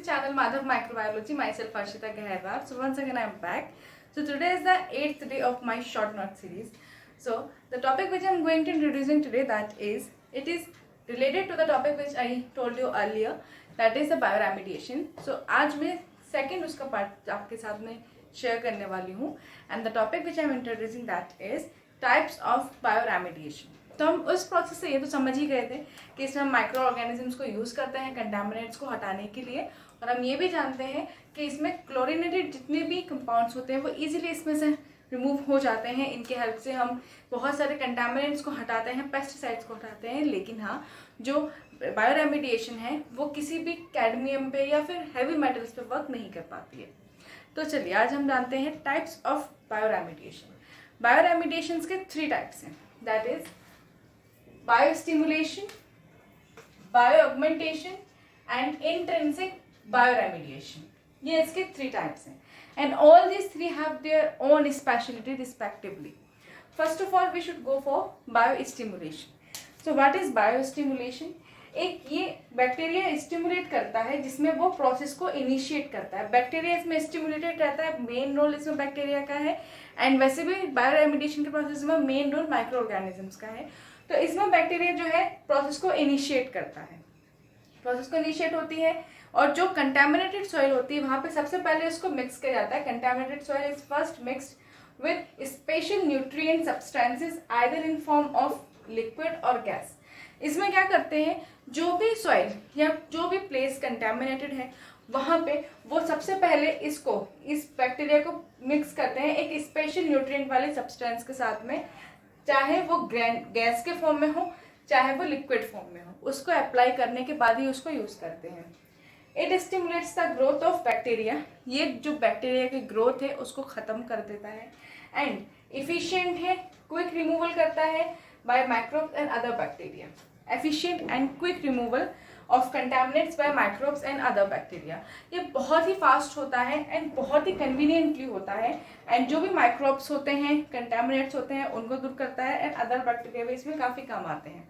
channel Madhav Microbiology. Myself Arshita Gehra. So once again I am back. So today is the 8th day of my short note series. So the topic which I am going to introducing today, that is, it is related to the topic which I told you earlier, that is the bioremediation. So आज मैं second उसका part आपके साथ में share करने वाली हूँ, and the topic which I am introducing, that is types of bioremediation. तो हम उस प्रोसेस से ये तो समझ ही गए थे कि इसमें हम माइक्रो ऑर्गेनिजम्स को यूज़ करते हैं कंटामिनेट्स को हटाने के लिए, और हम ये भी जानते हैं कि इसमें क्लोरिनेटेड जितने भी कंपाउंड्स होते हैं वो इजीली इसमें से रिमूव हो जाते हैं. इनके हेल्प से हम बहुत सारे कंटामिनेंट्स को हटाते हैं, पेस्टिसाइड्स को हटाते हैं. लेकिन हाँ, जो बायोरेमिडिएशन है वो किसी भी कैडमियम पे या फिर हैवी मेटल्स पे वर्क नहीं कर पाती है. तो चलिए आज हम जानते हैं टाइप्स ऑफ बायोरेमिडिएशन. बायोरेमिडिएशंस के 3 टाइप्स हैं, that is biostimulation, bioaugmentation and intrinsic bioremediation. ये इसके 3 टाइप्स हैं, and all these 3 have their own specialty respectively. First of all, we should go for biostimulation. So what is biostimulation? एक ये bacteria stimulate करता है जिसमें वो प्रोसेस को इनिशिएट करता है. बैक्टीरिया इसमें स्टिमुलेटेड रहता है, मेन रोल इसमें बैक्टीरिया का है. एंड वैसे भी बायोरेमिडिएशन के प्रोसेस में मेन रोल माइक्रो ऑर्गेनिजम्स का है. तो इसमें बैक्टीरिया जो है प्रोसेस को इनिशिएट करता है, प्रोसेस को इनिशिएट होती है, और जो कंटामिनेटेड सॉइल होती है वहाँ पे सबसे पहले उसको मिक्स किया जाता है. Contaminated soil is first mixed with special nutrient substances either in form of liquid और गैस. इसमें क्या करते हैं, जो भी सॉइल या जो भी प्लेस कंटामिनेटेड है वहाँ पे वो सबसे पहले इस बैक्टीरिया को मिक्स करते हैं एक स्पेशल न्यूट्रिएंट वाले सब्सटेंस के साथ में, चाहे वो गैस के फॉर्म में हो चाहे वो लिक्विड फॉर्म में हो. उसको अप्लाई करने के बाद ही उसको यूज करते हैं. It stimulates the growth of bacteria. ये जो बैक्टीरिया की ग्रोथ है उसको ख़त्म कर देता है. एंड इफिशिएंट है, क्विक रिमूवल करता है by microbes and other bacteria. Efficient and quick removal of contaminants by microbes and other bacteria. ये बहुत ही फास्ट होता है एंड बहुत ही कन्वीनियंटली होता है. एंड जो भी माइक्रोब्स होते हैं, कंटामिनेट्स होते हैं, उनको दूर करता है. एंड अदर बैक्टीरिया भी इसमें काफ़ी काम आते हैं.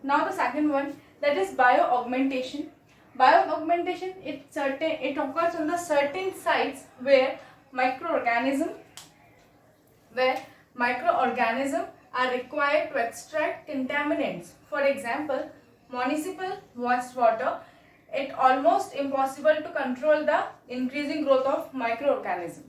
Now the second one, that is bio augmentation. Bioaugmentation, it occurs on the certain sites where microorganisms are required to extract contaminants. For example, municipal wastewater, it almost impossible to control the increasing growth of microorganism.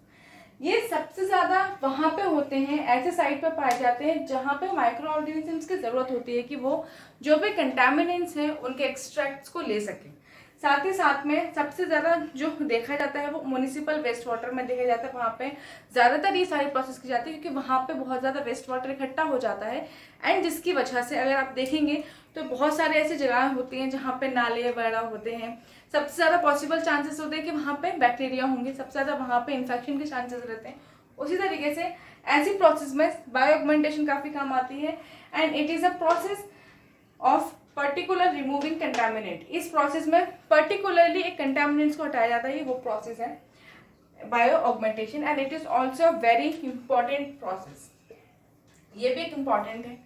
ये सबसे ज़्यादा वहाँ पे होते हैं, ऐसे site पे पाए जाते हैं जहाँ पे माइक्रो ऑर्गेनिजम्स की ज़रूरत होती है कि वो जो भी कंटामिनेंट्स हैं उनके एक्सट्रैक्ट्स को ले सकें. साथ ही साथ में सबसे ज़्यादा जो देखा जाता है वो म्यूनिसिपल वेस्ट वाटर में देखा जाता है. वहाँ पे ज़्यादातर ये सारी प्रोसेस की जाती है क्योंकि वहाँ पे बहुत ज़्यादा वेस्ट वाटर इकट्ठा हो जाता है. एंड जिसकी वजह से अगर आप देखेंगे तो बहुत सारे ऐसी जगह होती हैं जहाँ पे नाले वगैरह होते हैं. सबसे ज़्यादा पॉसिबल चांसेस होते हैं कि वहाँ पे बैक्टीरिया होंगे, सबसे ज़्यादा वहाँ पे इन्फेक्शन के चांसेस रहते हैं. उसी तरीके से ऐसी प्रोसेस में बायोऑगमेंटेशन काफ़ी काम आती है. And it is a process of particular removing contaminant. इस प्रोसेस में पर्टिकुलरली एक कंटामिनेंट्स को हटाया जाता है. वो प्रोसेस है bio augmentation and it is also very important process. ये भी एक इम्पॉर्टेंट है.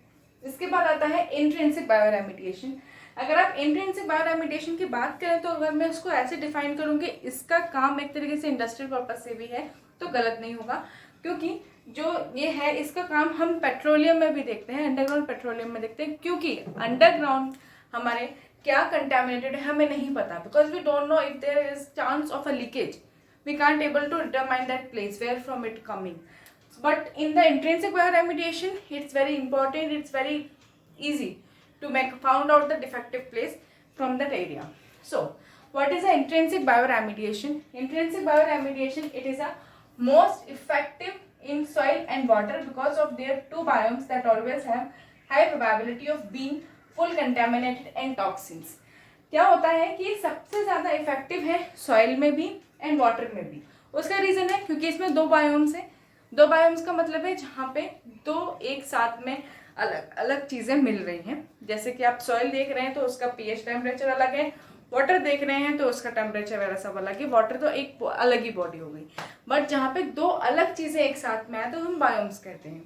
इसके बाद आता है इंट्रिंसिक बायोरेमिडिएशन. अगर आप इंट्रिंसिक बायोरेमिडिएशन की बात करें तो अगर मैं उसको ऐसे डिफाइन करूँ कि इसका काम एक तरीके से इंडस्ट्रियल पर्पज से भी है तो गलत नहीं होगा, क्योंकि जो ये है इसका काम हम पेट्रोलियम में भी देखते हैं, अंडरग्राउंड पेट्रोलियम में देखते हैं. क्योंकि अंडरग्राउंड हमारे क्या कंटामिनेटेड है हमें नहीं पता, because we don't know if there is chance of a leakage. We can't able to determine that place where from it coming. But in the intrinsic bioremediation it's very important, it's very easy to found out the defective place from that area. So what is the intrinsic bioremediation? Intrinsic bioremediation, it is a most effective in soil and water because of their 2 biomes that always have high probability of being full contaminated and toxins. क्या होता है कि सबसे ज़्यादा effective है soil में भी and water में भी. उसका रीज़न है क्योंकि इसमें 2 बायोम्स हैं. 2 बायोम्स का मतलब है जहाँ पे 2 एक साथ में अलग अलग चीज़ें मिल रही हैं. जैसे कि आप सॉइल देख रहे हैं तो उसका pH टेम्परेचर अलग है, वाटर देख रहे हैं तो उसका टेम्परेचर वगैरह सब अलग है. वाटर तो एक अलग ही बॉडी हो गई, बट जहाँ पे 2 अलग चीज़ें एक साथ में आए तो हम बायोम्स कहते हैं.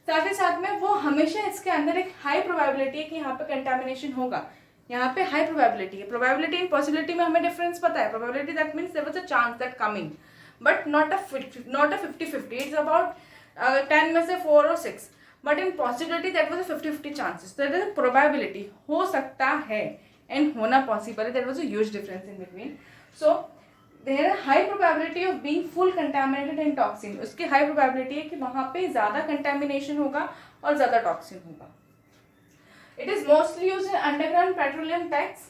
साथ ही साथ में वो हमेशा इसके अंदर एक हाई प्रोबेबिलिटी है कि यहाँ पे कंटामिनेशन होगा, यहाँ पे हाई प्रोबेबिलिटी है। प्रोबेबिलिटी एंड पॉसिबिलिटी में हमें डिफरेंस पता है। Probability that means there was a chance that coming, but not a 50-50, it's about 10 में से 4 और 6, but in possibility that was a 50-50 chances, that is probability, हो सकता है, एंड होना पॉसिबल है, that was a huge difference in between. So there are high probability of being full contaminated in toxin, उसकी high probability है कि वहाँ पे ज़्यादा कंटामिनेशन होगा और ज़्यादा टॉक्सिन होगा। It is mostly used in underground petroleum tanks.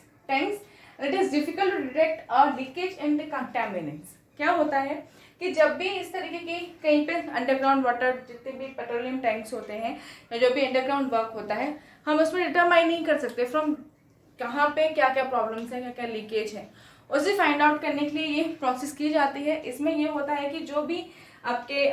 It is difficult to detect a leakage in the contaminants. क्या होता है कि जब भी इस तरीके की कहीं पे अंडरग्राउंड वाटर, जितने भी पेट्रोलियम टैंक्स होते हैं या जो भी अंडरग्राउंड वर्क होता है, हम उसमें डिटरमाइन नहीं कर सकते फ्रॉम कहाँ पे क्या क्या प्रॉब्लम्स है, क्या क्या लीकेज है। उसे फाइंड आउट करने के लिए ये प्रोसेस की जाती है। इसमें ये होता है कि जो भी आपके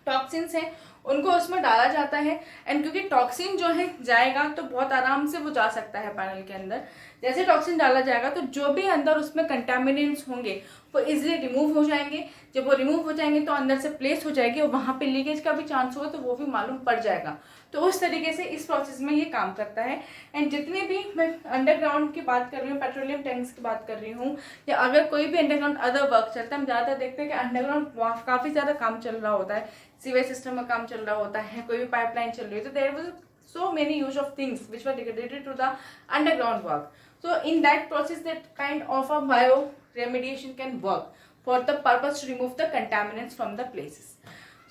टॉक्सिन्स हैं उनको उसमें डाला जाता है, एंड क्योंकि टॉक्सिन जो है जाएगा तो बहुत आराम से वो जा सकता है पैनल के अंदर। जैसे टॉक्सिन डाला जाएगा तो जो भी अंदर उसमें कंटामिनेंट्स होंगे वो इजीली रिमूव हो जाएंगे। जब वो रिमूव हो जाएंगे तो अंदर से प्लेस हो जाएगी और वहाँ पे लीकेज का भी चांस होगा तो वो भी मालूम पड़ जाएगा। तो उस तरीके से इस प्रोसेस में ये काम करता है। एंड जितने भी मैं अंडरग्राउंड की बात कर रही हूँ, पेट्रोलियम टैंक्स की बात कर रही हूँ, या अगर कोई भी अंडरग्राउंड अदर वर्क चलता है, हम ज़्यादातर देखते हैं कि अंडरग्राउंड काफ़ी ज़्यादा काम चल रहा होता है, सीवेज सिस्टम में काम चल रहा होता है, कोई भी पाइपलाइन चल रही है, तो there was so many use of things which were related to the underground work. So in that process, that kind of a bioremediation can work for the purpose to remove the contaminants from the places.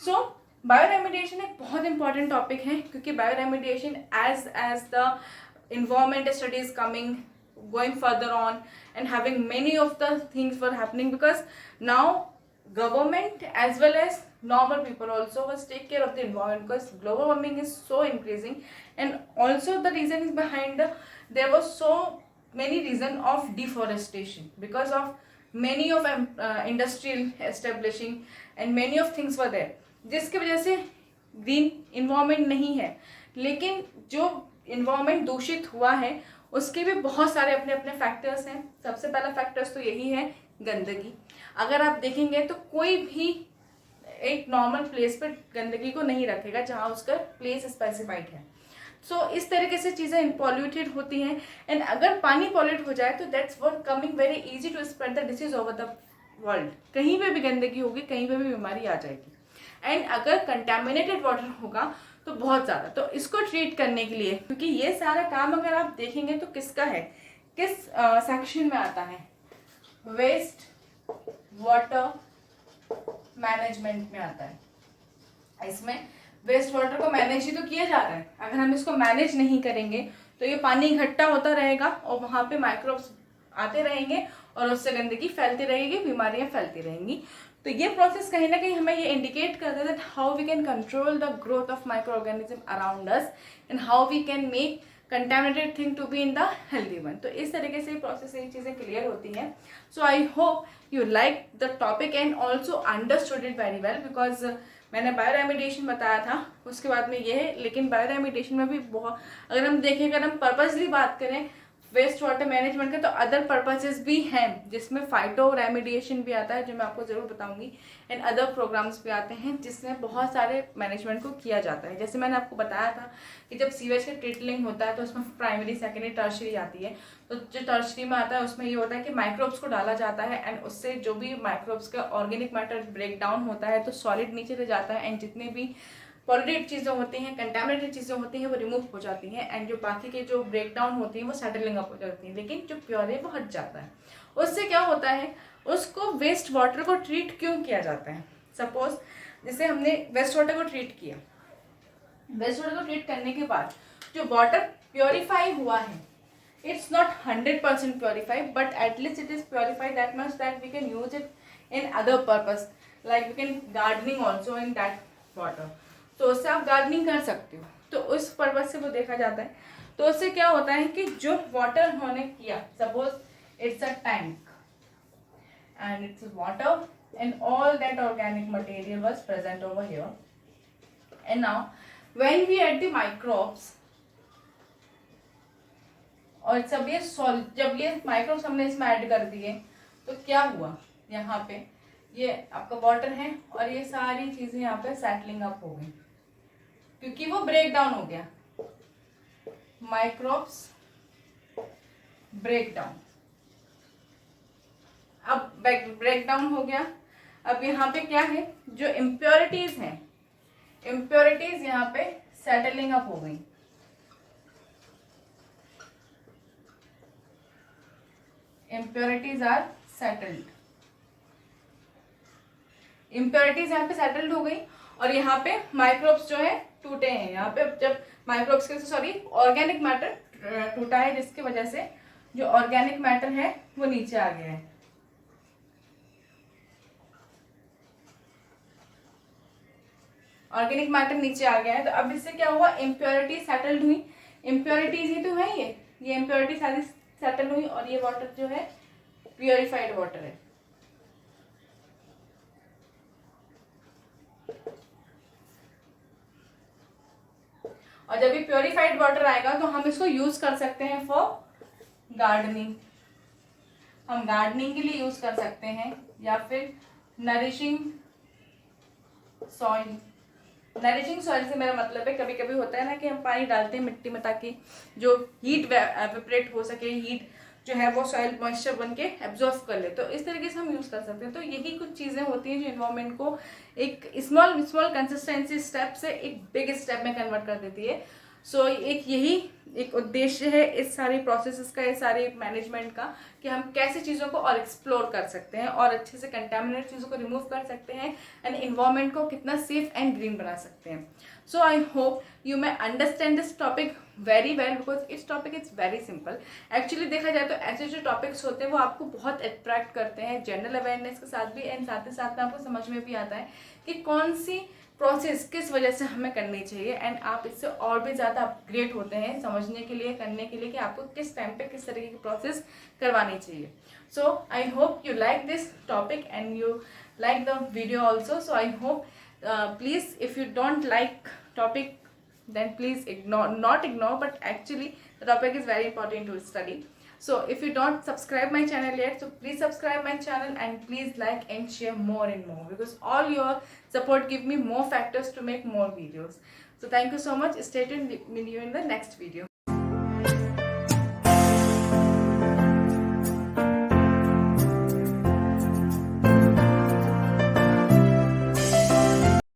So bioremediation एक बहुत important topic है, क्योंकि bioremediation as the environment study is coming, going further on and having many of the things were happening, because now government as well as normal people also must take care of the environment, because global warming is so increasing, and also the reason is behind there was so many reason of deforestation because of many of industrial establishing and many of things were there, जिसकी वजह से green environment नहीं है। लेकिन जो environment दूषित हुआ है उसके भी बहुत सारे अपने अपने फैक्टर्स हैं। सबसे पहला फैक्टर्स तो यही है गंदगी। अगर आप देखेंगे तो कोई भी एक नॉर्मल प्लेस पर गंदगी को नहीं रखेगा जहाँ उसका प्लेस स्पेसिफाइड है। सो इस तरीके से चीज़ें पॉल्यूटेड होती हैं, एंड अगर पानी पॉल्यूट हो जाए तो that's what coming very easy to spread the disease over the world. कहीं पे भी गंदगी होगी, कहीं पे भी बीमारी आ जाएगी। एंड अगर कंटेमिनेटेड वाटर होगा तो बहुत ज़्यादा। तो इसको ट्रीट करने के लिए, क्योंकि ये सारा काम अगर आप देखेंगे तो किसका है, किस सेक्शन में आता है, वेस्ट वाटर मैनेजमेंट में आता है। इसमें वेस्ट वाटर को मैनेज ही तो किया जा रहा है। अगर हम इसको मैनेज नहीं करेंगे तो ये पानी इकट्ठा होता रहेगा और वहाँ पे माइक्रोब्स आते रहेंगे और उससे गंदगी फैलती रहेगी, बीमारियाँ फैलती रहेंगी। तो ये प्रोसेस कहीं ना कहीं हमें ये इंडिकेट करता है that how we can control the growth of micro organism around us and how we can make contaminated thing to be in the healthy one. तो इस तरीके से प्रोसेस ये चीज़ें क्लियर होती हैं। So I hope you like the topic and also understood it very well, because मैंने bioremediation बताया था, उसके बाद में ये है। लेकिन बायोरेमिडिएशन में भी बहुत, अगर हम देखें, अगर हम पर्पसली बात करें वेस्ट वाटर मैनेजमेंट के, तो अदर पर्पसेस भी हैं जिसमें फाइटो रेमिडिएशन भी आता है, जो मैं आपको ज़रूर बताऊंगी, एंड अदर प्रोग्राम्स भी आते हैं जिसमें बहुत सारे मैनेजमेंट को किया जाता है। जैसे मैंने आपको बताया था कि जब सीवेज का ट्रीटलिंग होता है तो उसमें प्राइमरी, सेकेंडरी, टर्शरी आती है। तो जो टर्शरी में आता है उसमें ये होता है कि माइक्रोब्स को डाला जाता है, एंड उससे जो भी माइक्रोब्स का ऑर्गेनिक मैटर ब्रेक डाउन होता है तो सॉलिड नीचे रह जाता है, एंड जितने भी पॉल्यूटेड चीज़ें होती हैं, कंटामिनेटेड चीज़ें होती हैं, वो रिमूव हो जाती हैं, एंड जो बाकी के जो ब्रेक डाउन होती हैं वो सेटलिंग अप हो जाती हैं। लेकिन जो प्योर है वो हट जाता है। उससे क्या होता है, उसको वेस्ट वाटर को ट्रीट क्यों किया जाता है। सपोज जैसे हमने वेस्ट वाटर को ट्रीट किया, वेस्ट वाटर को ट्रीट करने के बाद जो वाटर प्योरीफाई हुआ है, it's not 100% purified, but at least it is purified that much that we can use it in other purpose, like we can gardening also in that water. तो उससे आप गार्डनिंग कर सकते हो, तो उस पर्पज से वो देखा जाता है। तो उससे क्या होता है कि जो वाटर उन्होंने किया, suppose it's a tank and it's water and all that organic material was present over here, and now when we add the microbes, और सब ये जब ये माइक्रोब्स हमने इसमें ऐड कर दिए तो क्या हुआ, यहाँ पे ये आपका वाटर है और ये सारी चीजें यहाँ पे सेटलिंग अप हो गई, क्योंकि वो ब्रेक डाउन हो गया। microbes break down. अब ब्रेक डाउन हो गया. अब यहाँ पे क्या है, जो इम्प्योरिटीज हैं, इम्प्योरिटीज यहाँ पे सेटलिंग अप हो गई. Impurities are settled. इम्प्योरिटीज यहाँ पे सेटल्ड हो गई और यहाँ पे माइक्रोब्स जो है टूटे हैं. यहाँ पे जब माइक्रोब्स के सॉरी ऑर्गेनिक मैटर टूटा है, जिसकी वजह से जो ऑर्गेनिक मैटर है वो नीचे आ गया है. ऑर्गेनिक मैटर नीचे आ गया है. तो अब इससे क्या हुआ, इम्प्योरिटी सेटल्ड हुई. इम्प्योरिटीज ही तो है ये इम्प्योरिटी सारी सेटल हुई और ये वाटर जो है प्योरिफाइड वाटर है. और जब ये प्योरिफाइड वाटर आएगा तो हम इसको यूज कर सकते हैं फॉर गार्डनिंग. हम गार्डनिंग के लिए यूज कर सकते हैं या फिर नरिशिंग सॉइल. नरिशिंग सॉइल से मेरा मतलब है, कभी कभी होता है ना कि हम पानी डालते हैं मिट्टी में ताकि जो हीट एवेपोरेट हो सके, हीट जो है वो सॉइल मॉइस्चर बन के एब्जॉर्व कर ले. तो इस तरीके से हम यूज कर सकते हैं. तो यही कुछ चीजें होती हैं जो इन्वायरमेंट को एक स्मॉल स्मॉल कंसिस्टेंसी स्टेप से एक बिग स्टेप में कन्वर्ट कर देती है. सो यही एक उद्देश्य है इस सारी प्रोसेसेस का, इस सारी मैनेजमेंट का, कि हम कैसे चीज़ों को और एक्सप्लोर कर सकते हैं और अच्छे से कंटेमिनेट चीज़ों को रिमूव कर सकते हैं एंड इन्वायरमेंट को कितना सेफ एंड ग्रीन बना सकते हैं. So I hope you may understand this topic very well because इस topic is very simple. Actually देखा जाए तो ऐसे जो टॉपिक्स होते हैं वो आपको बहुत अट्रैक्ट करते हैं जनरल अवेयरनेस के साथ भी, एंड साथ ही साथ में आपको समझ में भी आता है कि कौन सी प्रोसेस किस वजह से हमें करनी चाहिए. एंड आप इससे और भी ज़्यादा अपग्रेड होते हैं समझने के लिए, करने के लिए कि आपको किस टाइम पे किस तरीके की प्रोसेस करवानी चाहिए. So I hope you like this topic and you like the video also. So I hope please if you don't like topic then please not ignore, but actually the topic is very important to study. So if you don't subscribe my channel yet, so please subscribe my channel and please like and share more and more, because all your support give me more factors to make more videos. So thank you so much. Stay tuned with you in the next video.